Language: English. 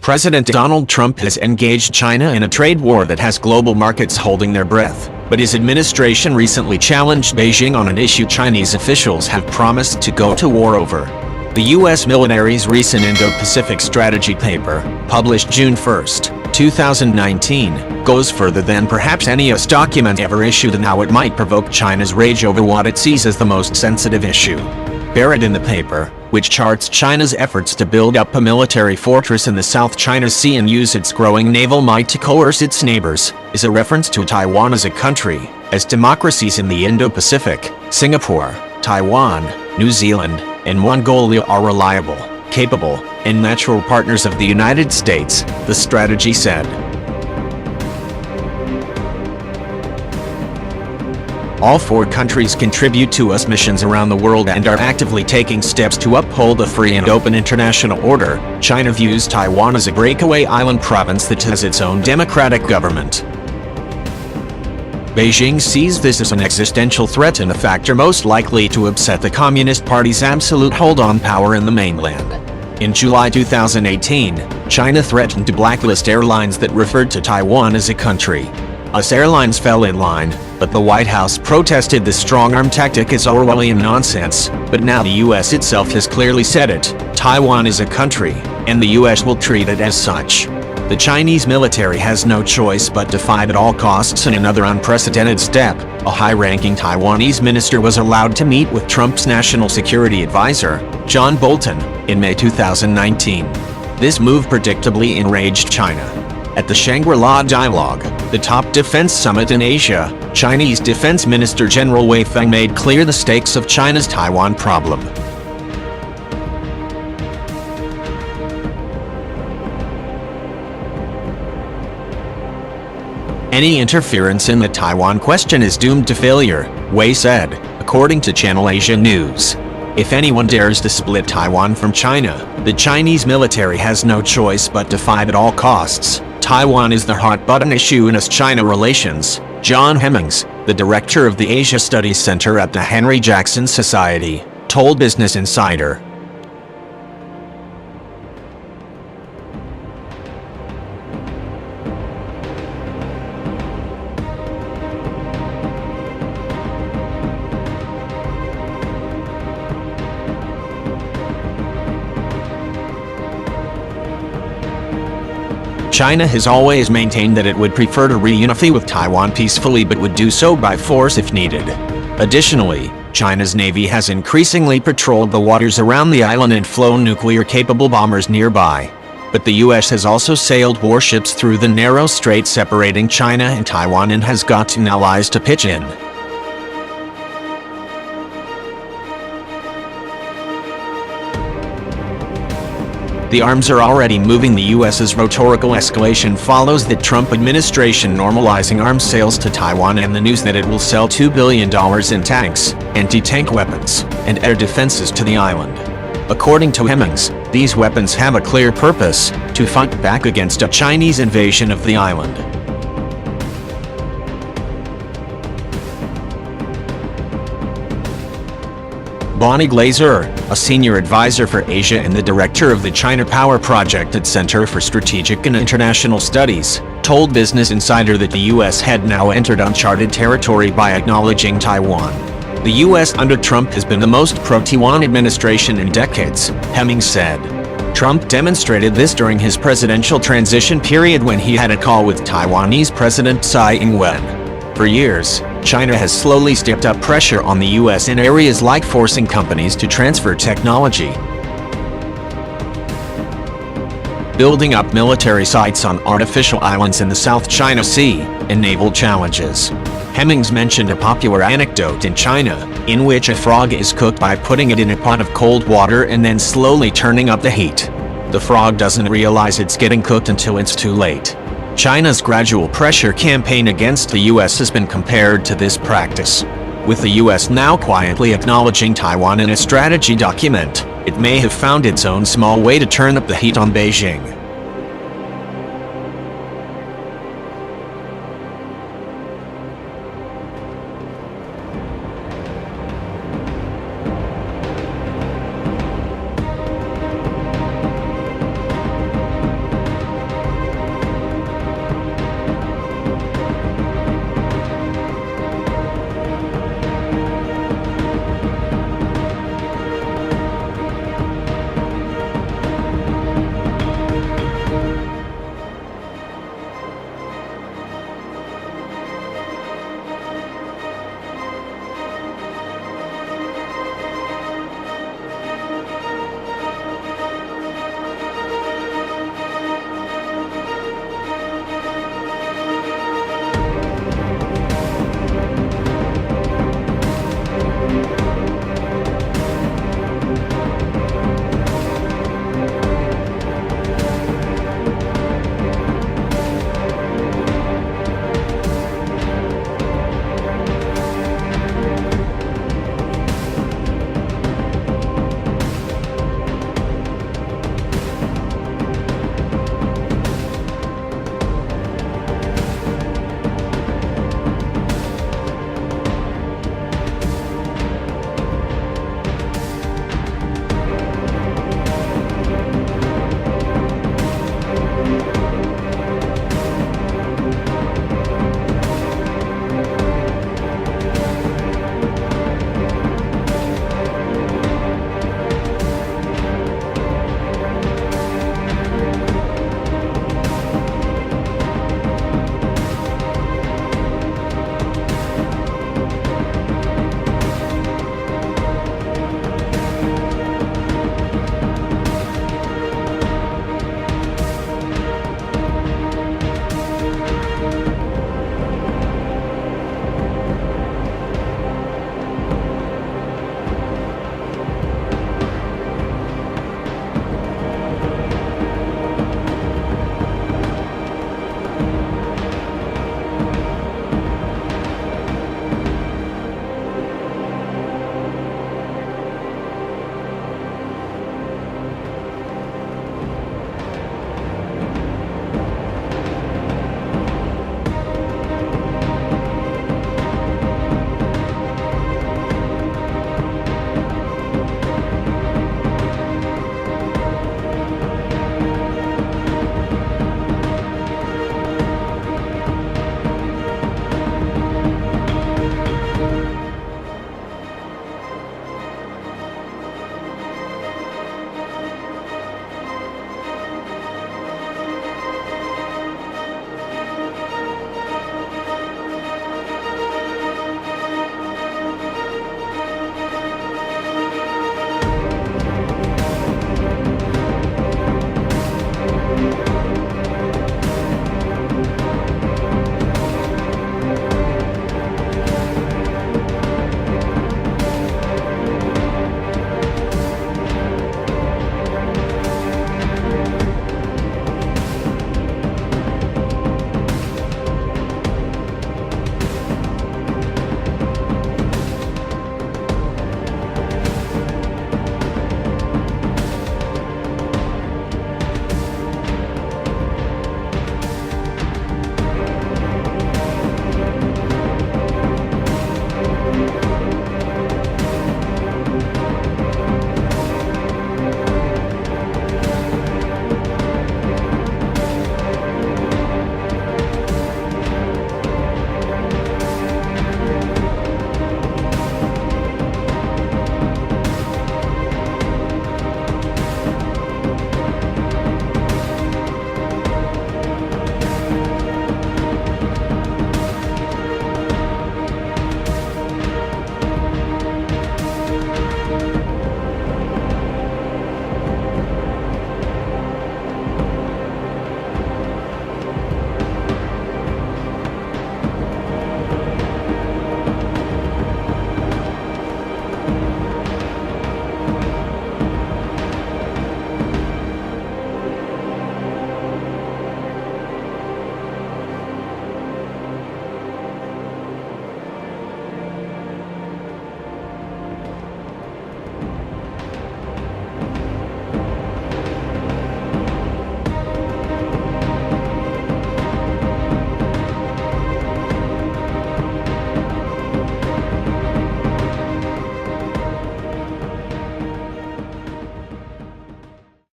President Donald Trump has engaged China in a trade war that has global markets holding their breath, but his administration recently challenged Beijing on an issue Chinese officials have promised to go to war over. The U.S. military's recent Indo-Pacific strategy paper, published June 1, 2019, goes further than perhaps any U.S. document ever issued and how it might provoke China's rage over what it sees as the most sensitive issue. Buried in the paper, which charts China's efforts to build up a military fortress in the South China Sea and use its growing naval might to coerce its neighbors, is a reference to Taiwan as a country, as democracies in the Indo-Pacific, Singapore, Taiwan, New Zealand, and Mongolia are reliable, capable, and natural partners of the United States, the strategy said. All four countries contribute to U.S. missions around the world and are actively taking steps to uphold a free and open international order. China views Taiwan as a breakaway island province that has its own democratic government. Beijing sees this as an existential threat and a factor most likely to upset the Communist Party's absolute hold on power in the mainland. In July 2018, China threatened to blacklist airlines that referred to Taiwan as a country. US airlines fell in line, but the White House protested the strong-arm tactic as Orwellian nonsense. But now the US itself has clearly said it. Taiwan is a country, and the US will treat it as such. The Chinese military has no choice but to fight at all costs. In another unprecedented step, a high-ranking Taiwanese minister was allowed to meet with Trump's national security advisor, John Bolton, in May 2019. This move predictably enraged China. At the Shangri-La Dialogue, the top defense summit in Asia, Chinese Defense Minister General Wei Feng made clear the stakes of China's Taiwan problem. Any interference in the Taiwan question is doomed to failure, Wei said, according to Channel Asia News. If anyone dares to split Taiwan from China, the Chinese military has no choice but to fight at all costs. Taiwan is the hot-button issue in US-China relations, John Hemmings, the director of the Asia Studies Center at the Henry Jackson Society, told Business Insider. China has always maintained that it would prefer to reunify with Taiwan peacefully but would do so by force if needed. Additionally, China's Navy has increasingly patrolled the waters around the island and flown nuclear-capable bombers nearby. But the US has also sailed warships through the narrow strait separating China and Taiwan and has gotten allies to pitch in. The arms are already moving. The US's rhetorical escalation follows the Trump administration normalizing arms sales to Taiwan and the news that it will sell $2 billion in tanks, anti-tank weapons, and air defenses to the island. According to Hemmings, these weapons have a clear purpose: to fight back against a Chinese invasion of the island. Bonnie Glaser, a senior advisor for Asia and the director of the China Power Project at Center for Strategic and International Studies, told Business Insider that the U.S. had now entered uncharted territory by acknowledging Taiwan. The U.S. under Trump has been the most pro-Taiwan administration in decades, Hemmings said. Trump demonstrated this during his presidential transition period when he had a call with Taiwanese President Tsai Ing-wen. For years, China has slowly stepped up pressure on the U.S. in areas like forcing companies to transfer technology, building up military sites on artificial islands in the South China Sea, and naval challenges. Hemmings mentioned a popular anecdote in China, in which a frog is cooked by putting it in a pot of cold water and then slowly turning up the heat. The frog doesn't realize it's getting cooked until it's too late. China's gradual pressure campaign against the U.S. has been compared to this practice. With the U.S. now quietly acknowledging Taiwan in a strategy document, it may have found its own small way to turn up the heat on Beijing.